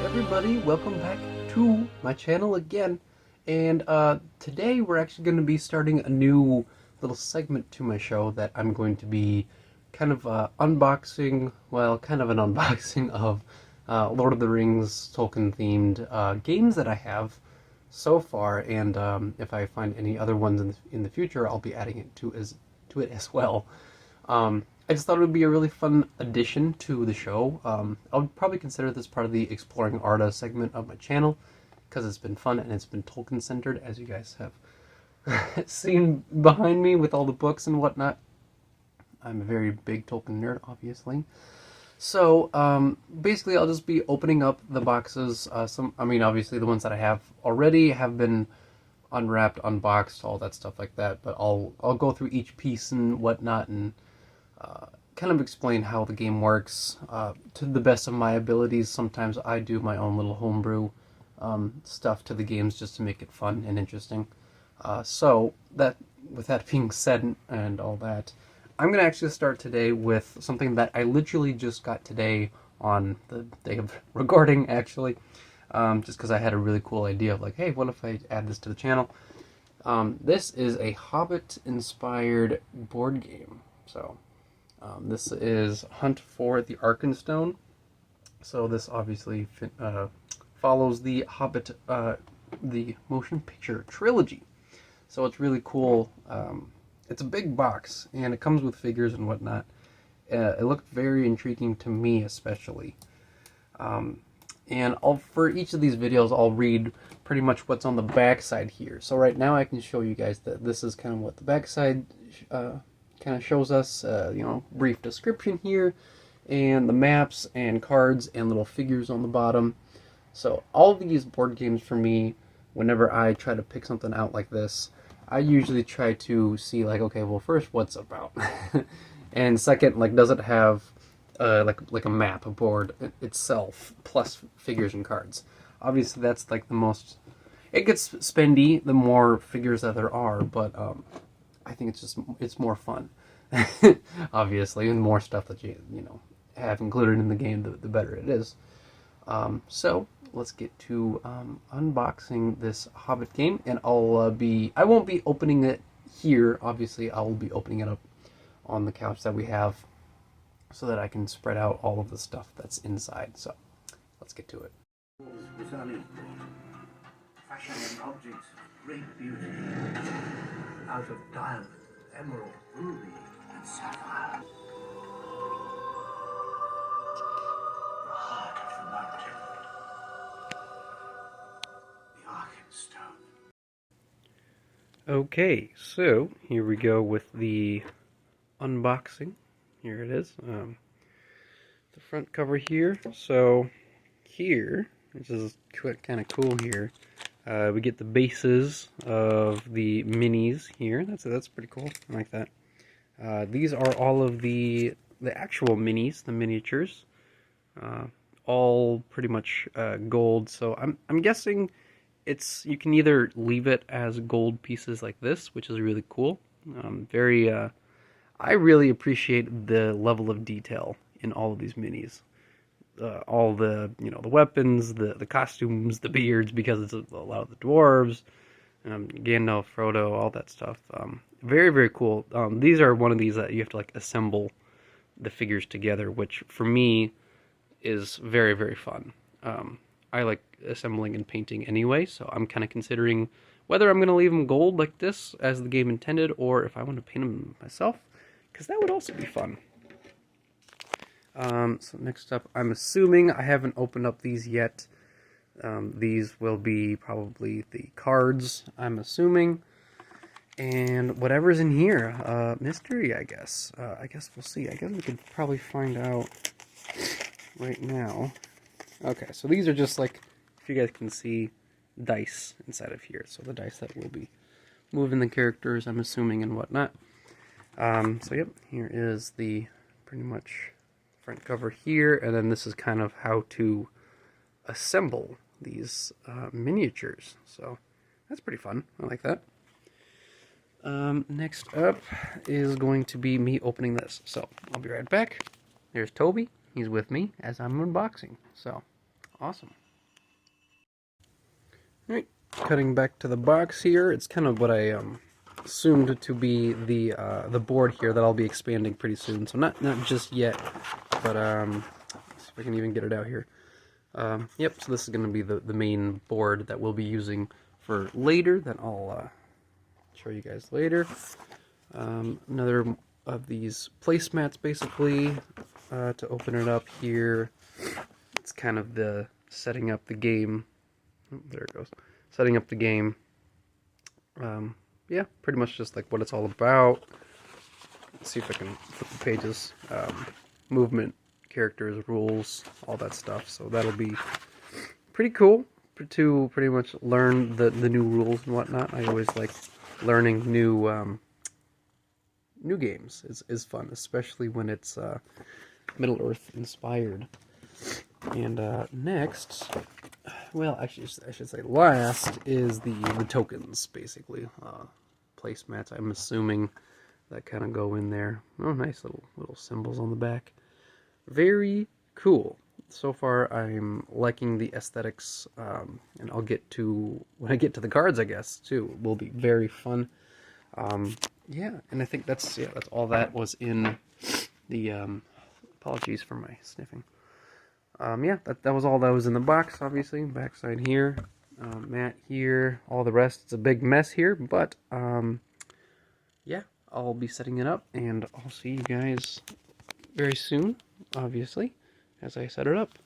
everybody, welcome back to my channel again. And today we're actually going to be starting a new little segment to my show that I'm going to be kind of unboxing, well, kind of an unboxing of Lord of the Rings Tolkien themed games that I have so far, and if I find any other ones in the future, I'll be adding it to it as well. I just thought it would be a really fun addition to the show. I would probably consider this part of the Exploring Arda segment of my channel, because it's been fun and it's been Tolkien-centered, as you guys have seen behind me with all the books and whatnot. I'm a very big Tolkien nerd, obviously. So, basically I'll just be opening up the boxes. Obviously the ones that I have already have been unwrapped, unboxed, all that stuff like that, but I'll go through each piece and whatnot and kind of explain how the game works to the best of my abilities. Sometimes I do my own little homebrew stuff to the games just to make it fun and interesting. So with that being said and all that, I'm going to actually start today with something that I literally just got today on the day of recording, actually, just because I had a really cool idea of like, hey, what if I add this to the channel? This is a Hobbit-inspired board game. So this is Hunt for the Arkenstone. So this obviously follows the Hobbit, the motion picture trilogy. So it's really cool. It's a big box, and it comes with figures and whatnot. It looked very intriguing to me, especially. And for each of these videos, I'll read pretty much what's on the back side here. So right now I can show you guys that this is kind of what the back side kind of shows us, brief description here, and the maps and cards and little figures on the bottom. So all of these board games for me, whenever I try to pick something out like this, I usually try to see like, okay, well, first, what's it about? And second, like, does it have like a map, a board itself, plus figures and cards? Obviously, that's like the most. It gets spendy the more figures that there are, but I think it's more fun. Obviously, and the more stuff that you have included in the game, the better it is. So let's get to unboxing this Hobbit game, and I won't be opening it here. Obviously, I will be opening it up on the couch that we have, so that I can spread out all of the stuff that's inside. So let's get to it. Was unequal, fashioning objects of great beauty out of diamond, emerald, ruby, and sapphire. The heart of the mountain, the Arkenstone. Okay, so here we go with the unboxing. Here it is. The front cover here. So here, which is kind of cool here, we get the bases of the minis here. That's pretty cool. I like that. These are all of the actual minis, the miniatures, all pretty much gold. So I'm guessing you can either leave it as gold pieces like this, which is really cool. I really appreciate the level of detail in all of these minis. All the the weapons, the costumes, the beards, because it's a lot of the dwarves, Gandalf, Frodo, all that stuff. Very, very cool. These are one of these that you have to like assemble the figures together, which for me is very, very fun. I like assembling and painting anyway, so I'm kind of considering whether I'm going to leave them gold like this as the game intended, or if I want to paint them myself, because that would also be fun. So next up, I'm assuming, I haven't opened up these yet. These will be probably the cards, I'm assuming. And whatever's in here, mystery, I guess. I guess we'll see. I guess we could probably find out right now. Okay, so these are just like, if you guys can see, dice inside of here. So the dice that will be moving the characters, I'm assuming, and whatnot. So yep, here is the pretty much front cover here, and then this is kind of how to assemble these miniatures. So that's pretty fun. I like that. Next up is going to be me opening this. So I'll be right back. There's Toby. He's with me as I'm unboxing. So awesome. Alright, cutting back to the box here. It's kind of what I assumed to be the board here that I'll be expanding pretty soon. So not just yet, but let's see if I can even get it out here. Yep, so this is going to be the main board that we'll be using for later, that I'll show you guys later. Another of these placemats, basically, to open it up here. It's kind of the setting up the game. Oh, there it goes. Setting up the game. Yeah, pretty much just like what it's all about. Let's see if I can flip the pages. Movement, characters, rules, all that stuff. So that'll be pretty cool to pretty much learn the new rules and whatnot. I always like learning new games. Is fun, especially when it's Middle-earth inspired. And next, well, actually, I should say last is the tokens, basically. Placemats, I'm assuming, that kind of go in there. Oh, nice little symbols on the back. Very cool. So far, I'm liking the aesthetics, and I'll get to, when I get to the cards, I guess, too. It will be very fun. Yeah, and I think that's all that was in the, apologies for my sniffing. Yeah, that was all that was in the box, obviously. Backside here, mat here, all the rest. It's a big mess here, but, yeah, I'll be setting it up, and I'll see you guys very soon, obviously, as I set it up.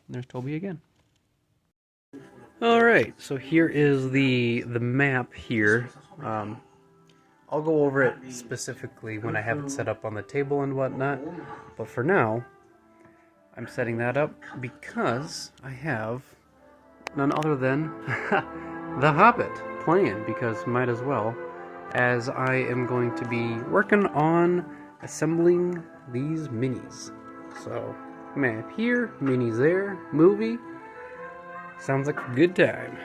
And there's Toby again. Alright, so here is the map here. I'll go over it specifically when I have it set up on the table and whatnot, but for now, I'm setting that up because I have none other than the Hobbit playing, because might as well, as I am going to be working on assembling these minis. So, map here, minis there, movie. Sounds like a good time.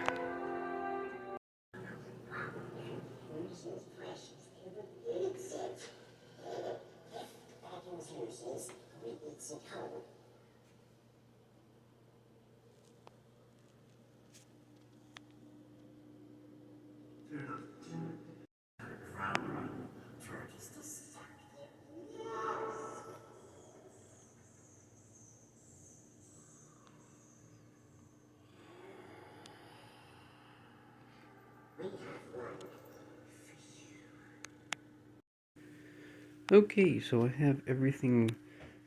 Okay, so I have everything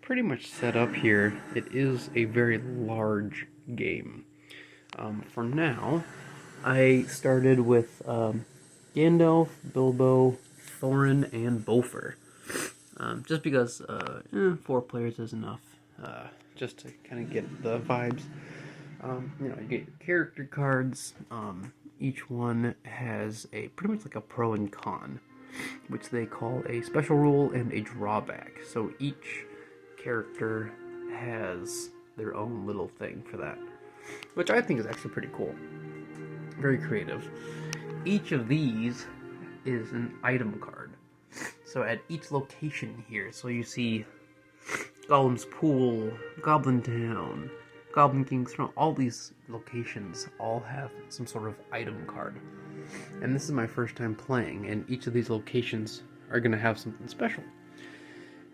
pretty much set up here. It is a very large game. For now, I started with Gandalf, Bilbo, Thorin, and Bofur. Just because 4 players is enough, just to kind of get the vibes. You get your character cards. Each one has pretty much like a pro and con, which they call a special rule and a drawback. So each character has their own little thing for that, which I think is actually pretty cool. Very creative. Each of these is an item card. So at each location here, so you see Gollum's Pool, Goblin Town, Goblin King's Throne, all these locations all have some sort of item card. And this is my first time playing, and each of these locations are going to have something special.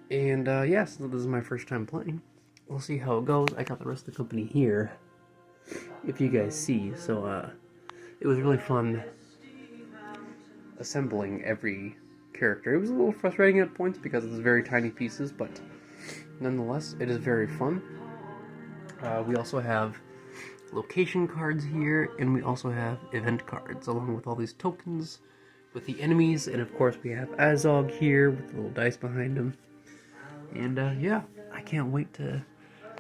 And yeah, so this is my first time playing. We'll see how it goes. I got the rest of the company here, if you guys see. So it was really fun assembling every character. It was a little frustrating at points because it's very tiny pieces, but nonetheless, it is very fun. We also have location cards here, and we also have event cards, along with all these tokens with the enemies, and of course we have Azog here with the little dice behind him. And yeah, I can't wait to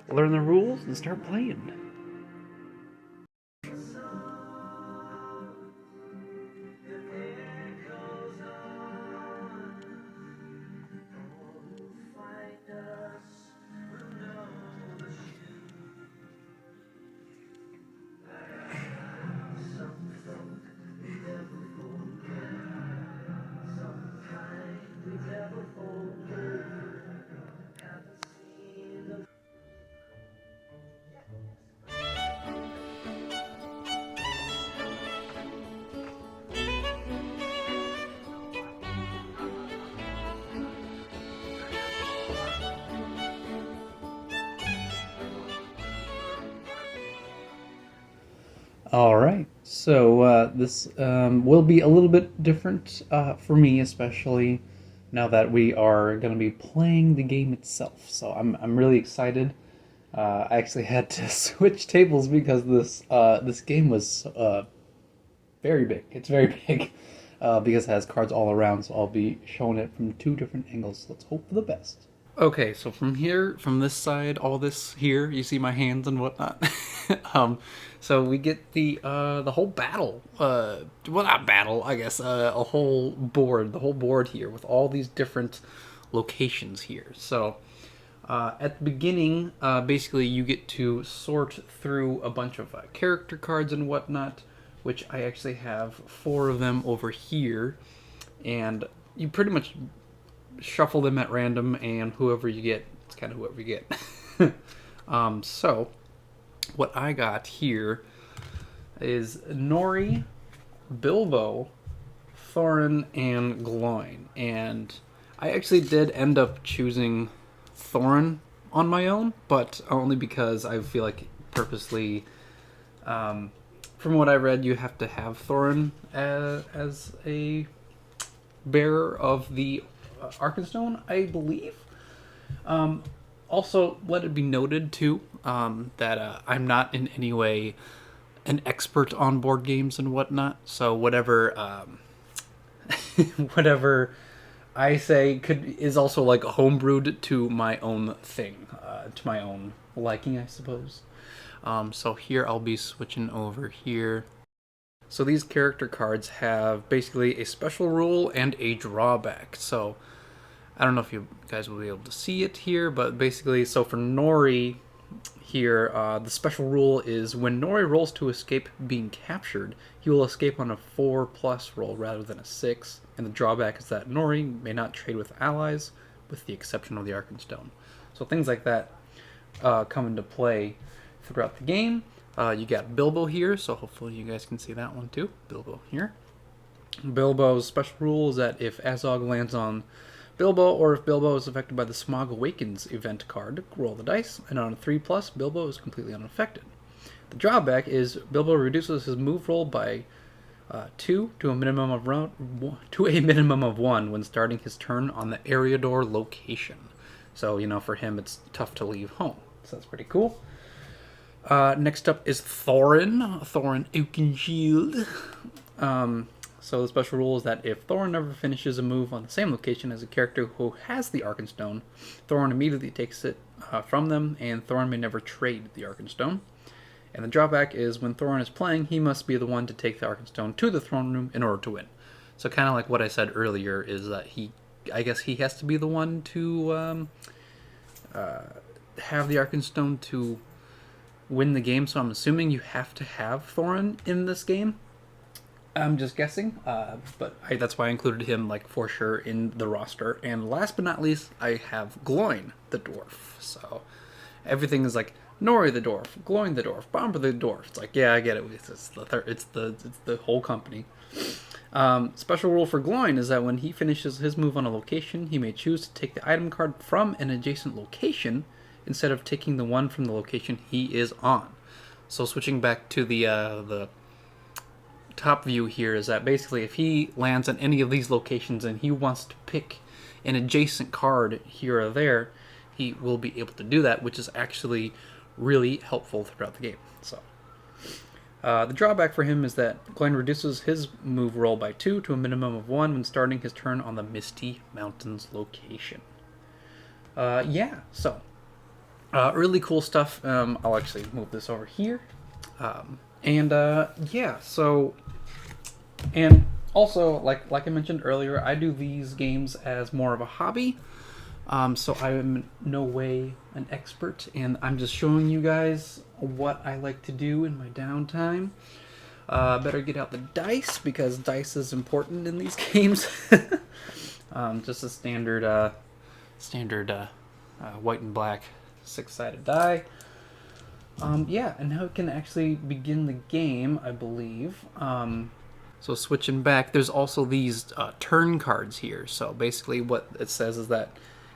learn the rules and start playing. All right. So this will be a little bit different for me, especially now that we are going to be playing the game itself. So I'm really excited. I actually had to switch tables because this game was very big. It's very big because it has cards all around. So I'll be showing it from two different angles. Let's hope for the best. Okay, so from here, from this side, all this here, you see my hands and whatnot. So we get the whole battle. Well, not battle, I guess. A whole board, the whole board here with all these different locations here. So at the beginning, basically, you get to sort through a bunch of character cards and whatnot, which I actually have 4 of them over here, and you pretty much shuffle them at random, and whoever you get, it's kind of whoever you get. So what I got here is Nori, Bilbo, Thorin, and Gloin. And I actually did end up choosing Thorin on my own, but only because I feel like purposely, from what I read, you have to have Thorin as a bearer of the Arkenstone, I believe. Also, let it be noted too that I'm not in any way an expert on board games and whatnot. So whatever whatever I say is also like homebrewed to my own thing, to my own liking, I suppose. So here I'll be switching over here. So these character cards have basically a special rule and a drawback. So I don't know if you guys will be able to see it here, but basically, so for Nori here, the special rule is when Nori rolls to escape being captured, he will escape on a 4+ roll rather than a 6. And the drawback is that Nori may not trade with allies, with the exception of the Arkenstone. So things like that come into play throughout the game. You got Bilbo here, so hopefully you guys can see that one too. Bilbo here. Bilbo's special rule is that if Azog lands on Bilbo, or if Bilbo is affected by the Smog Awakens event card, roll the dice, and on a 3+, Bilbo is completely unaffected. The drawback is Bilbo reduces his move roll by 2 to a minimum of 1 when starting his turn on the Eriador location. So, you know, for him it's tough to leave home. So that's pretty cool. Next up is Thorin Oakenshield. So the special rule is that if Thorin never finishes a move on the same location as a character who has the Arkenstone, Thorin immediately takes it from them, and Thorin may never trade the Arkenstone. And the drawback is when Thorin is playing, he must be the one to take the Arkenstone to the throne room in order to win. So kind of like what I said earlier is that I guess he has to be the one to have the Arkenstone to win the game. So I'm assuming you have to have Thorin in this game. I'm just guessing, but that's why I included him, like, for sure in the roster. And last but not least, I have Gloin the dwarf. So everything is like Nori the dwarf, Gloin the dwarf, Bomber the dwarf. It's like, yeah, I get it. It's the whole company. Special rule for Gloin is that when he finishes his move on a location, he may choose to take the item card from an adjacent location instead of taking the one from the location he is on. So switching back to the top view here is that basically if he lands on any of these locations and he wants to pick an adjacent card here or there, he will be able to do that, which is actually really helpful throughout the game. So the drawback for him is that Gloin reduces his move roll by 2 to a minimum of 1 when starting his turn on the Misty Mountains location. Yeah, so really cool stuff. I'll actually move this over here. Yeah, so, and also, like I mentioned earlier, I do these games as more of a hobby, so I am in no way an expert, and I'm just showing you guys what I like to do in my downtime. Better get out the dice, because dice is important in these games. Just a standard white and black 6-sided die. Yeah, and now we can actually begin the game, I believe. So switching back, there's also these turn cards here. So basically what it says is that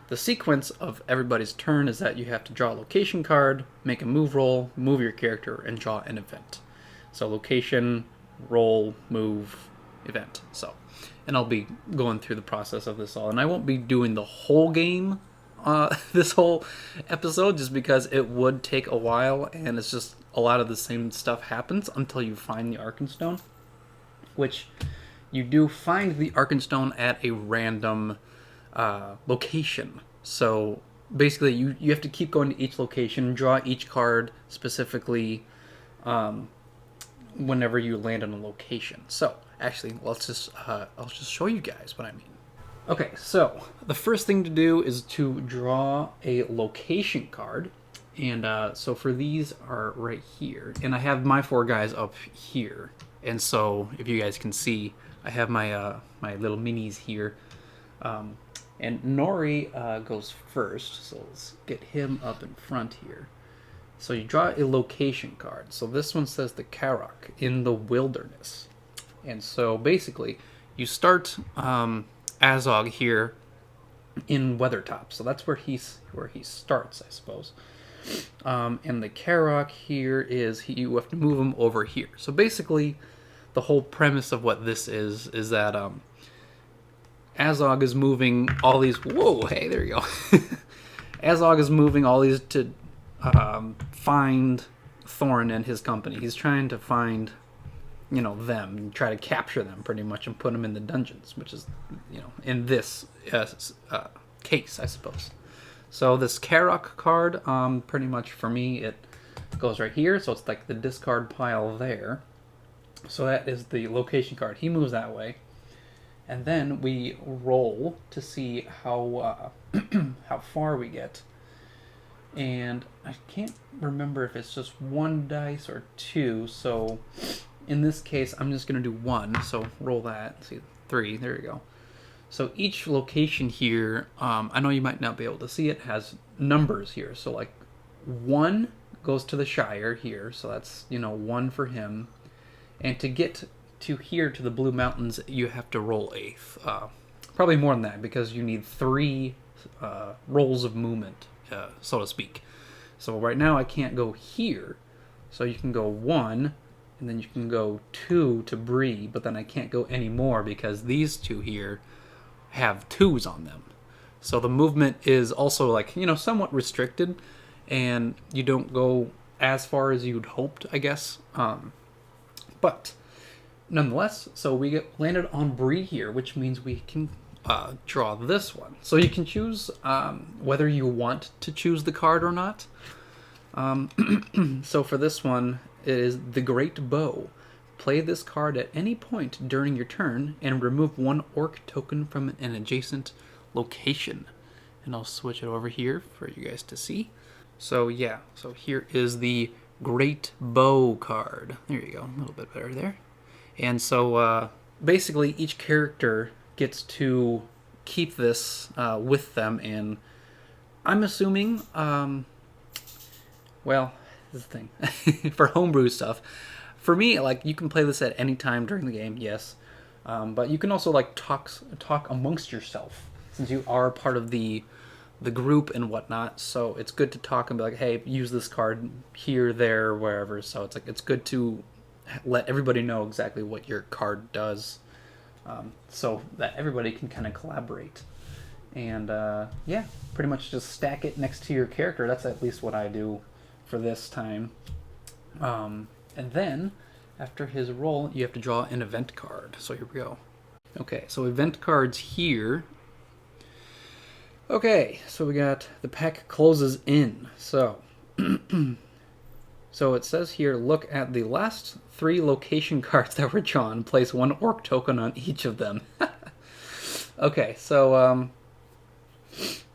the sequence of everybody's turn is that you have to draw a location card, make a move roll, move your character, and draw an event. So location, roll, move, event. So, and I'll be going through the process of this all, and I won't be doing the whole game this whole episode just because it would take a while, and it's just a lot of the same stuff happens until you find the Arkenstone, which you do find the Arkenstone at a random location. So basically, you have to keep going to each location, draw each card specifically whenever you land on a location. So actually, I'll just show you guys what I mean. Okay, so the first thing to do is to draw a location card. And so for these are right here. And I have my 4 guys up here. And so if you guys can see, I have my my little minis here. And Nori goes first, so let's get him up in front here. So you draw a location card. So this one says the Karok in the wilderness. And so basically, you start Azog here in Weathertop. So that's where he starts, I suppose. And the Karok here is you have to move him over here. So basically, the whole premise of what this is that Azog is moving all these. Whoa, hey, there you go. Azog is moving all these to find Thorn and his company. He's trying to find, them, and try to capture them pretty much and put them in the dungeons, which is, in this case, I suppose. So this Karok card, pretty much for me, it goes right here. So it's like the discard pile there. So that is the location card. He moves that way. And then we roll to see how how far we get. And I can't remember if it's just 1 dice or 2. So in this case, I'm just going to do 1. So roll that. See, 3. There you go. So each location here, I know you might not be able to see it, has numbers here. So like 1 goes to the Shire here. So that's, 1 for him. And to get to here, to the Blue Mountains, you have to roll a, probably more than that, because you need 3 rolls of movement, so to speak. So right now I can't go here, so you can go 1, and then you can go 2 to Bree, but then I can't go any more because these 2 here have 2s on them. So the movement is also like, somewhat restricted, and you don't go as far as you'd hoped, I guess. But nonetheless, so we get landed on Bree here, which means we can draw this one. So you can choose whether you want to choose the card or not. So for this one, it is the Great Bow. Play this card at any point during your turn and remove 1 orc token from an adjacent location. And I'll switch it over here for you guys to see. So yeah, so here is the Great Bow card. There you go, a little bit better there. And so basically each character gets to keep this with them, and I'm assuming, well, this is the thing, for homebrew stuff, for me, like, you can play this at any time during the game, yes, but you can also like talk amongst yourself, since you are part of the group and whatnot. So it's good to talk and be like, hey, use this card here, there, wherever. So it's like, it's good to let everybody know exactly what your card does, so that everybody can kind of collaborate. And yeah, pretty much just stack it next to your character. That's at least what I do for this time. And then after his roll, you have to draw an event card. So here we go. Okay, so event cards here. Okay, so we got the pack closes in. So so it says here, look at the last 3 location cards that were drawn. Place 1 orc token on each of them. Okay, so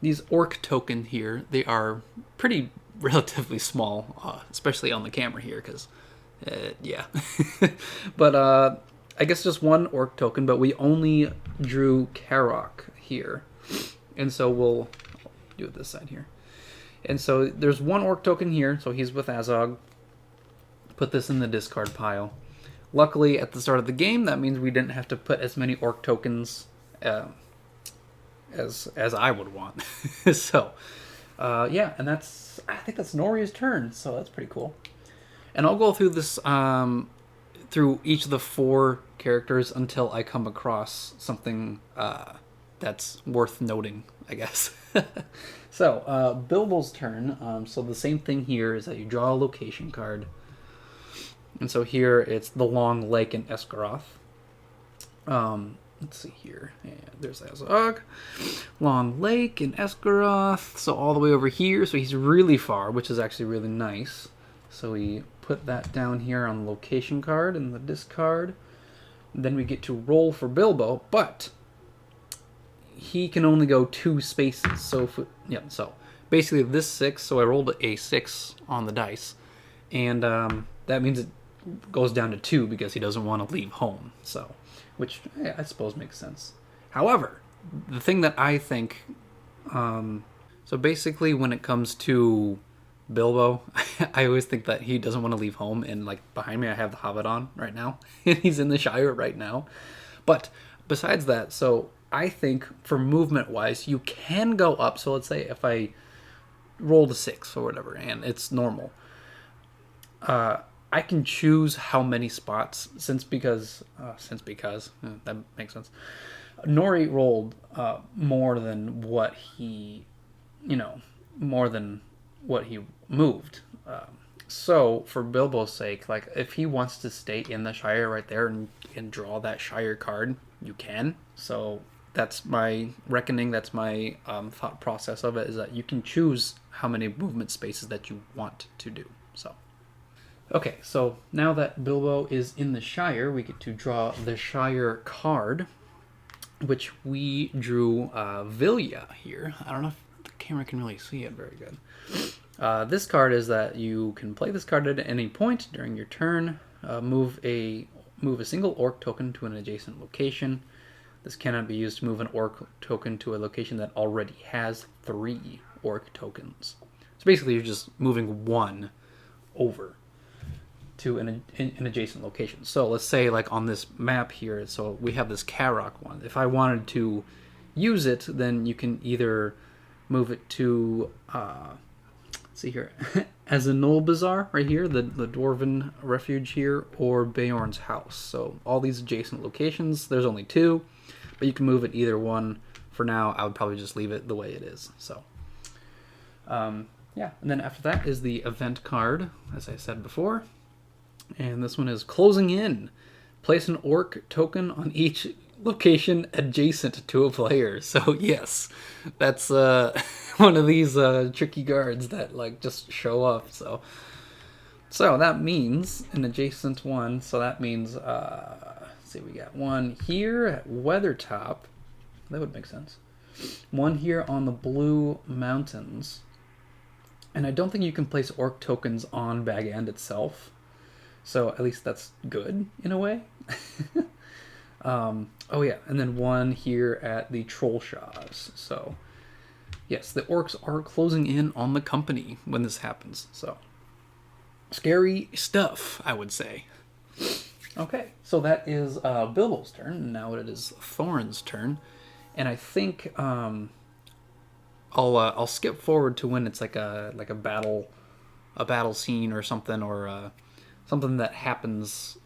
these orc token here, they are pretty relatively small, especially on the camera here, because yeah. But I guess just 1 orc token, but we only drew Karok here. And so we'll do it this side here. And so there's 1 orc token here, so he's with Azog. Put this in the discard pile. Luckily, at the start of the game, that means we didn't have to put as many orc tokens as I would want. So, yeah, and I think that's Nori's turn, so that's pretty cool. And I'll go through this through each of the 4 characters until I come across something that's worth noting, I guess. So, Bilbo's turn. So the same thing here is that you draw a location card. And so here it's the Long Lake in Esgaroth. Let's see here. Yeah, there's Azog. Long Lake in Esgaroth. So all the way over here. So he's really far, which is actually really nice. So we put that down here on the location card and the discard. Then we get to roll for Bilbo, but he can only go 2 spaces. So so basically this 6. So I rolled a 6 on the dice, and that means it goes down to 2 because he doesn't want to leave home. So, which I suppose makes sense. However, the thing that I think, so basically when it comes to Bilbo, I always think that he doesn't want to leave home, and like behind me I have the Hobbit on right now, and he's in the Shire right now. But besides that, so I think for movement wise, you can go up. So let's say if I rolled a 6 or whatever, and it's normal, I can choose how many spots, because that makes sense. Nori rolled more than what he moved. So for Bilbo's sake, like if he wants to stay in the Shire right there and draw that Shire card, you can. So that's my reckoning. That's my thought process of it, is that you can choose how many movement spaces that you want to do. So. Okay, so now that Bilbo is in the Shire, we get to draw the Shire card, which we drew Vilya here. I don't know if the camera can really see it very good. This card is that you can play this card at any point during your turn, move a single orc token to an adjacent location. This cannot be used to move an orc token to a location that already has 3 orc tokens. So basically you're just moving 1 over to an adjacent location. So let's say like on this map here, so we have this Karok one. If I wanted to use it, then you can either move it to, let's see here, Azanul Bazaar right here, the Dwarven Refuge here, or Beorn's house. So all these adjacent locations, there's only 2, but you can move it either one. For now, I would probably just leave it the way it is. So, yeah. And then after that is the event card, as I said before. And this one is Closing In. Place an orc token on each location adjacent to a player. So yes, that's one of these tricky cards that like just show up. So that means an adjacent one. So that means let's see, we got one here at Weathertop. That would make sense. One here on the Blue Mountains. And I don't think you can place orc tokens on Bag End itself. So at least that's good in a way. Oh yeah, and then one here at the Trollshaws. So yes, the orcs are closing in on the company when this happens. So scary stuff, I would say. Okay, so that is Bilbo's turn. Now it is Thorin's turn, and I think I'll skip forward to when it's like a battle scene or something, or something that happens,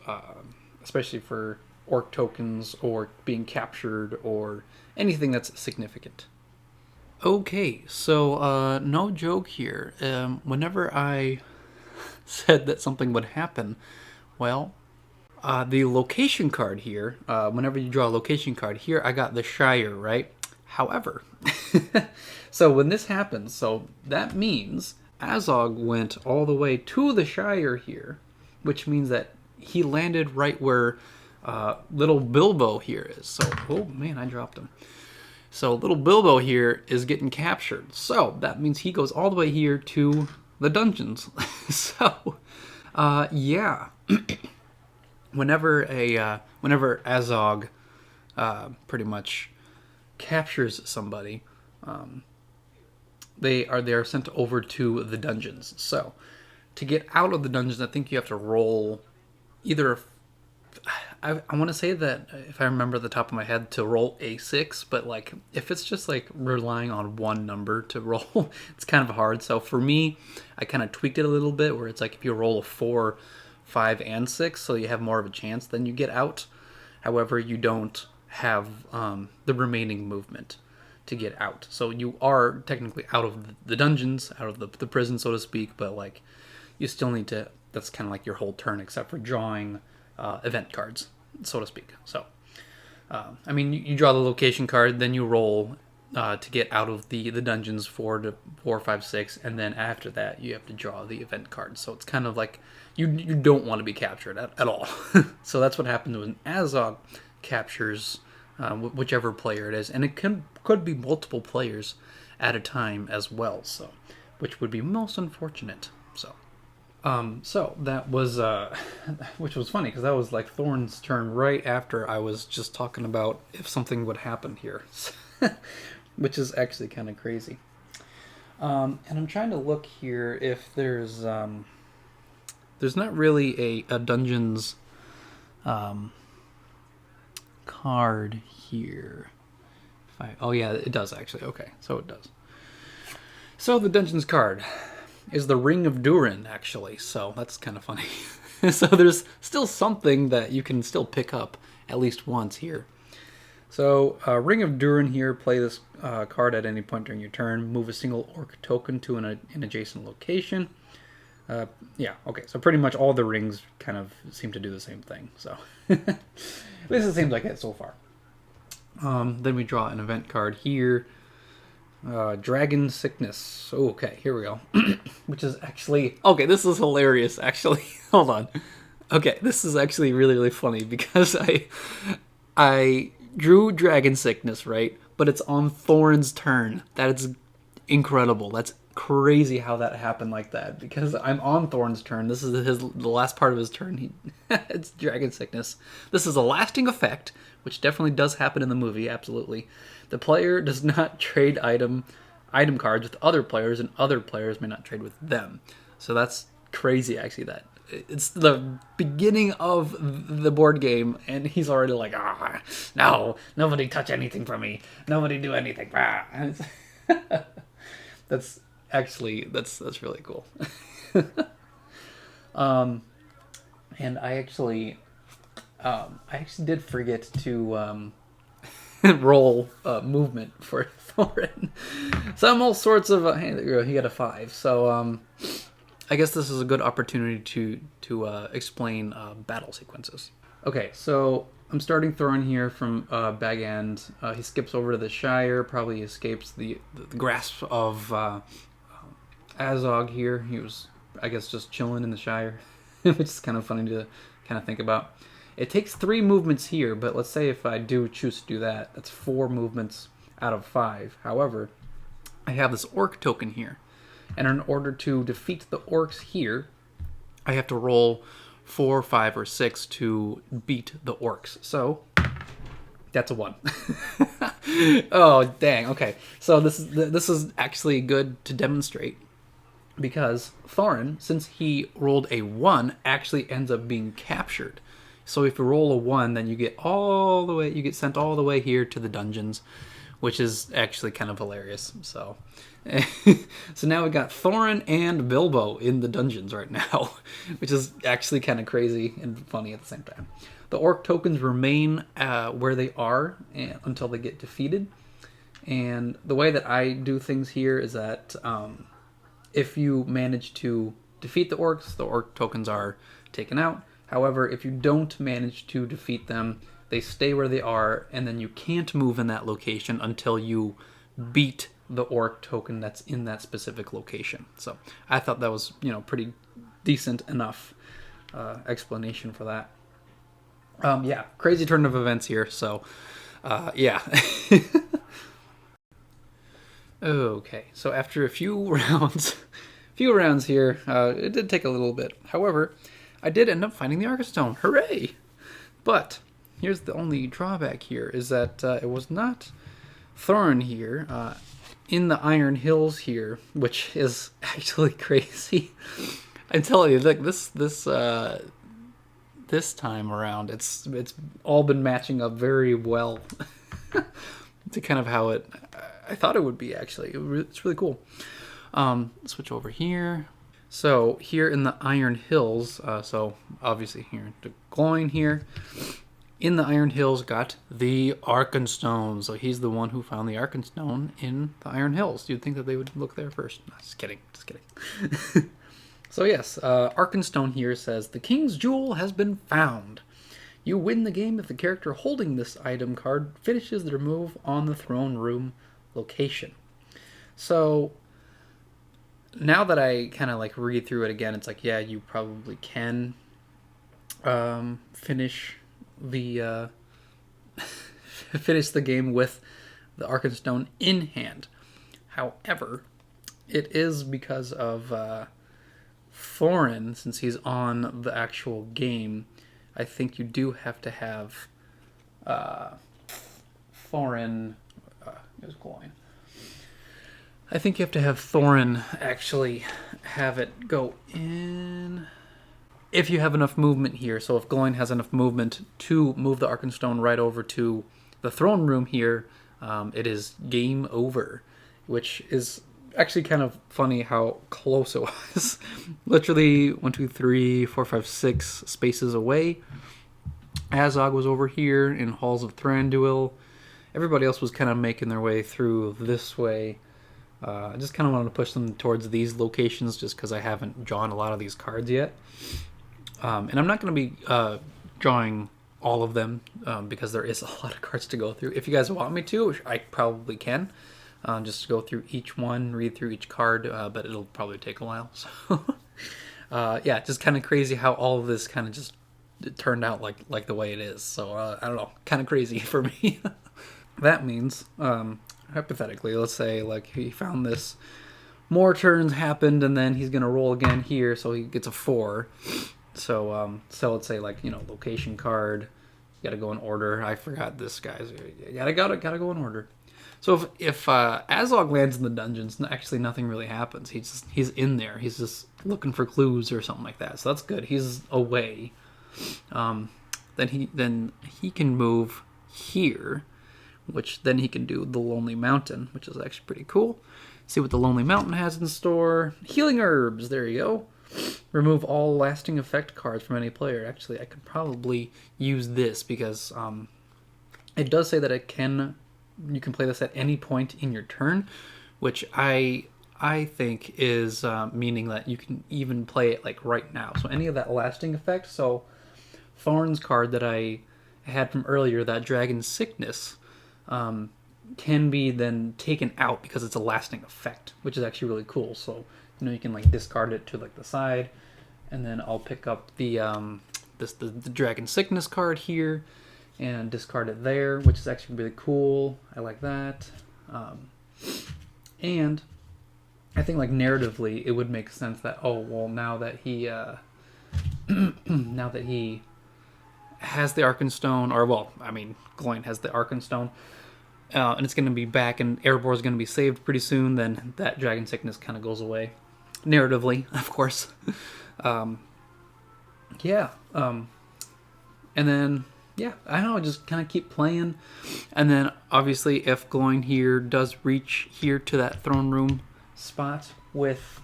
especially for orc tokens or being captured or anything that's significant. Okay, so no joke here. Whenever I said that something would happen, well, the location card here, whenever you draw a location card here, I got the Shire, right? However, so when this happens, so that means Azog went all the way to the Shire here, which means that he landed right where little Bilbo here is. So, oh man, I dropped him. So little Bilbo here is getting captured. So that means he goes all the way here to the dungeons. So, yeah. Whenever Azog pretty much captures somebody, they are sent over to the dungeons. So to get out of the dungeons, I think you have to roll either. I want to say that, if I remember at the top of my head, to roll a 6, but like if it's just like relying on one number to roll, it's kind of hard. So for me, I kind of tweaked it a little bit, where it's like if you roll a 4 5 and 6, so you have more of a chance, then you get out. However, you don't have the remaining movement to get out. So you are technically out of the dungeons, out of the prison, so to speak, but like you still need to, that's kind of like your whole turn except for drawing event cards, so to speak. So, I mean, you draw the location card, then you roll to get out of the dungeons 4, 5, 6, and then after that you have to draw the event card. So it's kind of like you don't want to be captured at all. So that's what happens when Azog captures whichever player it is, and it could be multiple players at a time as well. So, which would be most unfortunate. So that was which was funny because that was like Thorn's turn right after I was just talking about if something would happen here, which is actually kind of crazy. And I'm trying to look here if there's not really a dungeons card here. Oh yeah, it does actually. Okay, so it does. So the dungeons card is the Ring of Durin, actually. So that's kind of funny. So there's still something that you can still pick up at least once here. So Ring of Durin here, play this card at any point during your turn. Move a single orc token to an adjacent location. Yeah, okay. So pretty much all the rings kind of seem to do the same thing. So at least it seems like it so far. Then we draw an event card here. Dragon Sickness. Oh, okay, here we go. Which is actually... Okay, this is hilarious, actually. Hold on. Okay, this is actually really, really funny because I drew Dragon Sickness, right? But it's on Thorn's turn. That is incredible. That's crazy how that happened like that because I'm on Thorn's turn. This is the last part of his turn. It's Dragon Sickness. This is a lasting effect, which definitely does happen in the movie, absolutely. The player does not trade item cards with other players, and other players may not trade with them. So that's crazy, actually. That it's the beginning of the board game, and he's already like, no, nobody touch anything from me. Nobody do anything. That's actually that's really cool. And I actually did forget to roll movement for Thorin. So I'm all sorts of hey, there you go, he got a 5. So I guess this is a good opportunity to explain battle sequences. Okay, so I'm starting Thorin here from Bag End. He skips over to the Shire, probably escapes the grasp of Azog here. He was, I guess, just chilling in the Shire, which is kind of funny to kind of think about. It takes 3 movements here, but let's say if I do choose to do that, that's 4 movements out of 5. However, I have this orc token here, and in order to defeat the orcs here, I have to roll 4, 5, or 6 to beat the orcs. So that's a 1. Oh, dang. Okay, so this is actually good to demonstrate because Thorin, since he rolled a 1, actually ends up being captured. So if you roll a 1, then you get sent all the way here to the dungeons, which is actually kind of hilarious. So, so now we got Thorin and Bilbo in the dungeons right now, which is actually kind of crazy and funny at the same time. The orc tokens remain where they are until they get defeated. And the way that I do things here is that if you manage to defeat the orc tokens are taken out. However, if you don't manage to defeat them, they stay where they are, and then you can't move in that location until you beat the orc token that's in that specific location. So I thought that was, pretty decent enough explanation for that. Yeah, crazy turn of events here. So, yeah. Okay, so after a few rounds here, it did take a little bit. However, I did end up finding the Arkenstone. Hooray! But here's the only drawback here, is that it was not Thorin here, in the Iron Hills here, which is actually crazy. I'm telling you, like this time around, it's all been matching up very well to kind of how I thought it would be, actually. It's really cool. Switch over here. So here in the Iron Hills, so obviously here to Gloin here, in the Iron Hills got the Arkenstone. So he's the one who found the Arkenstone in the Iron Hills. You'd think that they would look there first. No, just kidding, just kidding. So yes, Arkenstone here says, the King's Jewel has been found. You win the game if the character holding this item card finishes their move on the throne room location. So now that I kind of like read through it again, it's like, yeah, you probably can finish the finish the game with the Arkenstone in hand. However, it is because of Thorin, since he's on the actual game. I think you do have to have Thorin. Is Gloin. I think you have to have Thorin actually have it go in. If you have enough movement here, so if Gloin has enough movement to move the Arkenstone right over to the throne room here, it is game over, which is actually kind of funny how close it was. Literally 1, 2, 3, 4, 5, 6 spaces away. Azog was over here in Halls of Thranduil. Everybody else was kind of making their way through this way. I just kind of wanted to push them towards these locations just because I haven't drawn a lot of these cards yet. And I'm not going to be drawing all of them because there is a lot of cards to go through. If you guys want me to, which I probably can, just go through each one, read through each card, but it'll probably take a while. So, yeah, just kind of crazy how all of this kind of just turned out like the way it is. So, I don't know, kind of crazy for me. That means, hypothetically, let's say like he found this, more turns happened, and then he's going to roll again here, so he gets a 4. So, so let's say like, you know, location card, you got to go in order. I forgot this, guys. You gotta go in order. So if Azog lands in the dungeons, actually nothing really happens. He's in there. He's just looking for clues or something like that. So that's good. He's away. Then he can move here, which then he can do the Lonely Mountain, which is actually pretty cool. See what the Lonely Mountain has in store. Healing Herbs. There you go. Remove all lasting effect cards from any player. Actually, I could probably use this because it does say that you can play this at any point in your turn, which I think is meaning that you can even play it like right now. So any of that lasting effect. So Thorn's card that I had from earlier, that Dragon Sickness, can be then taken out because it's a lasting effect, which is actually really cool. So, you know, you can like discard it to like the side, and then I'll pick up the the Dragon Sickness card here and discard it there, which is actually really cool. I like that. And I think like narratively it would make sense that, oh well, now that he now that he has the Arkenstone, or well, I mean Gloin has the Arkenstone, and it's going to be back, and Erebor is going to be saved pretty soon, then that Dragon Sickness kind of goes away. Narratively, of course. Yeah. And then, yeah, I don't know, just kind of keep playing. And then, obviously, if Gloin here does reach here to that throne room spot with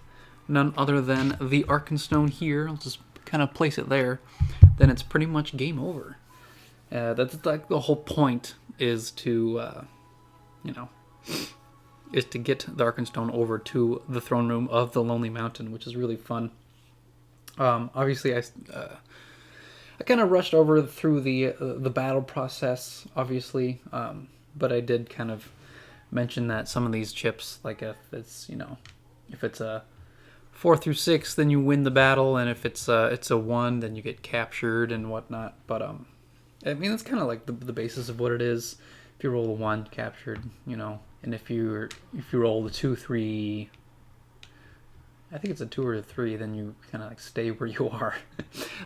none other than the Arkenstone here, I'll just kind of place it there, then it's pretty much game over. That's like the whole point is to, is to get the Arkenstone over to the throne room of the Lonely Mountain, which is really fun. Obviously, I kind of rushed over through the battle process, obviously, but I did kind of mention that some of these chips, like if it's a 4 through 6, then you win the battle, and if it's a 1, then you get captured and whatnot. But I mean, that's kind of like the basis of what it is. If you roll a 1, captured, and if you roll the 2, 3, I think it's a 2 or a 3, then you kind of like stay where you are.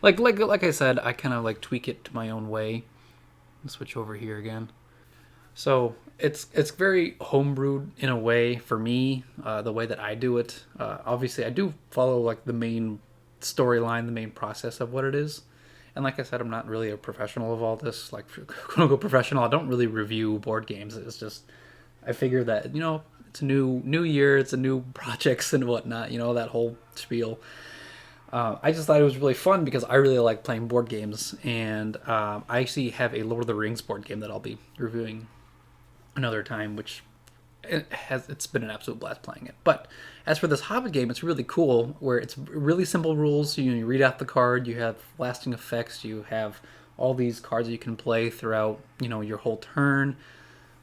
like I said, I kind of like tweak it to my own way. I'll switch over here again. So it's very homebrewed in a way for me, the way that I do it. Obviously, I do follow like the main storyline, the main process of what it is. And like I said, I'm not really a professional of all this. Like, quote unquote professional, I don't really review board games. It's just, I figure that, it's a new year, it's a new projects and whatnot, you know, that whole spiel. I just thought it was really fun because I really like playing board games, and I actually have a Lord of the Rings board game that I'll be reviewing another time, which it's been an absolute blast playing it. But as for this Hobbit game, it's really cool where it's really simple rules. You read out the card, you have lasting effects, you have all these cards that you can play throughout your whole turn.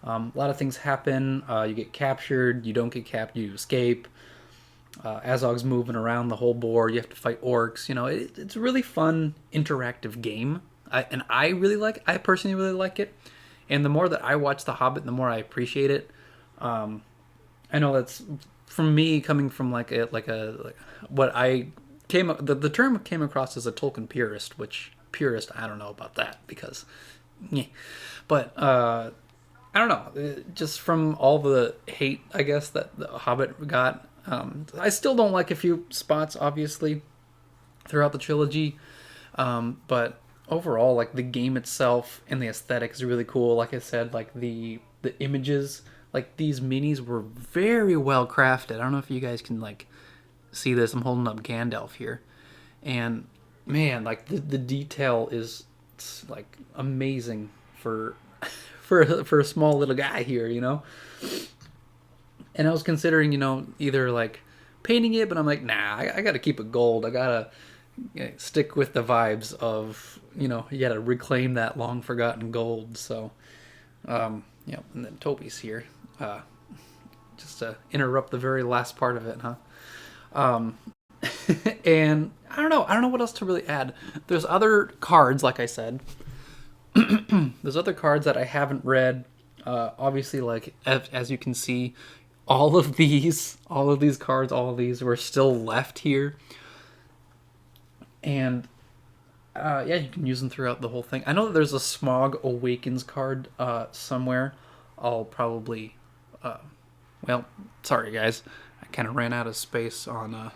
A lot of things happen. You get captured, you don't get captured, you escape. Azog's moving around the whole board. You have to fight orcs. It's a really fun interactive game, I personally really like it. And the more that I watch The Hobbit, the more I appreciate it. I know that's from me coming from what I the term came across as a Tolkien purist, which purist I don't know about that because, yeah. But I don't know, just from all the hate I guess that The Hobbit got. I still don't like a few spots, obviously, throughout the trilogy. But overall, like the game itself and the aesthetic is really cool. Like I said, like the images, like these minis were very well crafted. I don't know if you guys can like see this. I'm holding up Gandalf here, and man, like the detail is like amazing for for a small little guy here, And I was considering, either like painting it, but I'm like, nah, I got to keep it gold. I got to stick with the vibes of, you got to reclaim that long forgotten gold. So, and then Toby's here, just to interrupt the very last part of it, huh? And I don't know what else to really add. There's other cards, like I said. There's other cards that I haven't read. Obviously, like as you can see, all of these cards, all of these were still left here. And you can use them throughout the whole thing. I know that there's a Smog Awakens card somewhere. I'll probably sorry guys, I kind of ran out of space on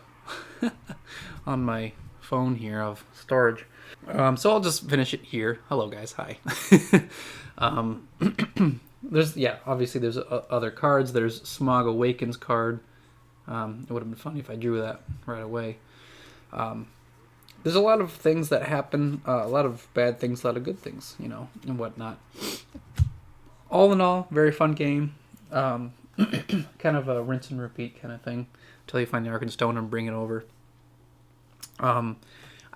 on my phone here of storage. So I'll just finish it here. Hello guys, hi. Obviously there's other cards. There's Smog Awakens card. It would have been funny if I drew that right away. There's a lot of things that happen, a lot of bad things, a lot of good things, and whatnot. All in all, very fun game. Kind of a rinse and repeat kind of thing until you find the Arkenstone and bring it over. I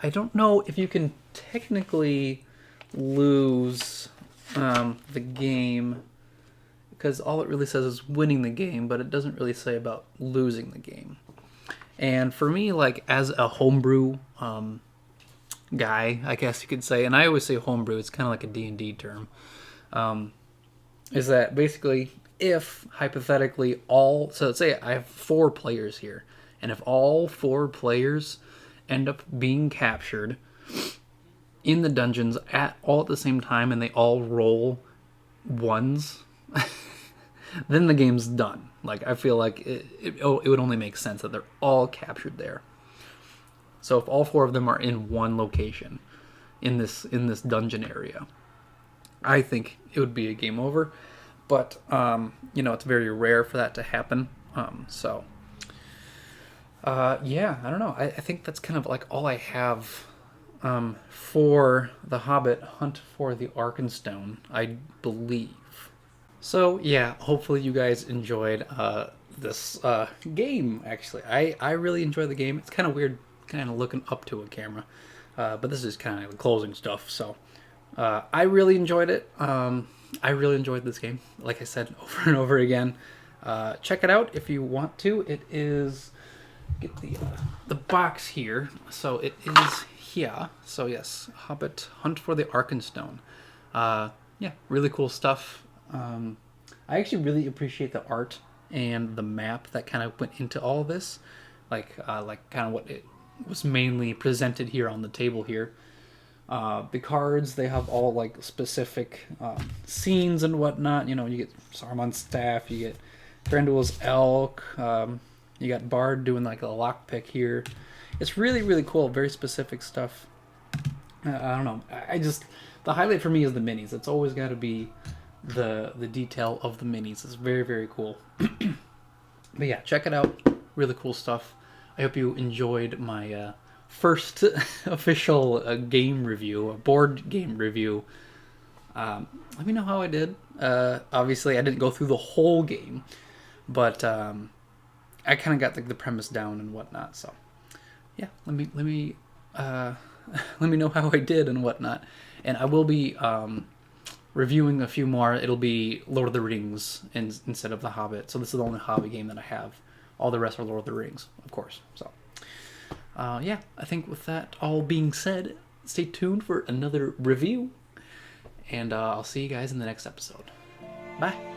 don't know if you can technically lose the game, because all it really says is winning the game, but it doesn't really say about losing the game. And for me, like as a homebrew guy, I guess you could say, and I always say homebrew, it's kind of like a D&D term, is that basically if hypothetically so let's say I have 4 players here, and if all 4 players end up being captured in the dungeons all at the same time and they all roll ones, then the game's done. Like I feel like it would only make sense that they're all captured there. So if all 4 of them are in one location in this dungeon area, I think it would be a game over. But it's very rare for that to happen. I don't know. I think that's kind of like all I have for The Hobbit: Hunt for the Arkenstone, I believe. So yeah, hopefully you guys enjoyed this game. Actually, I really enjoy the game. It's kind of weird, kind of looking up to a camera, but this is kind of the closing stuff. So I really enjoyed it. I really enjoyed this game. Like I said over and over again. Check it out if you want to. It is, get the box here. So it is here. So yes, Hobbit: Hunt for the Arkenstone. Really cool stuff. I actually really appreciate the art and the map that kind of went into all of this, like kind of what it was mainly presented here on the table here. The cards, they have all like specific scenes and whatnot. You get Saruman's staff, you get Thranduil's elk, you got Bard doing like a lockpick here. It's really, really cool, very specific stuff. I don't know. The highlight for me is the minis. It's always got to be the detail of the minis. It's very, very cool. But yeah, check it out. Really cool stuff. I hope you enjoyed my first official game review, a board game review. Let me know how I did. Obviously, I didn't go through the whole game, but I kind of got the premise down and whatnot. So yeah, let me let me know how I did and whatnot. And I will be reviewing a few more. It'll be Lord of the Rings instead of The Hobbit. So this is the only Hobbit game that I have. All the rest are Lord of the Rings, of course. So yeah, I think with that all being said, stay tuned for another review. And I'll see you guys in the next episode. Bye.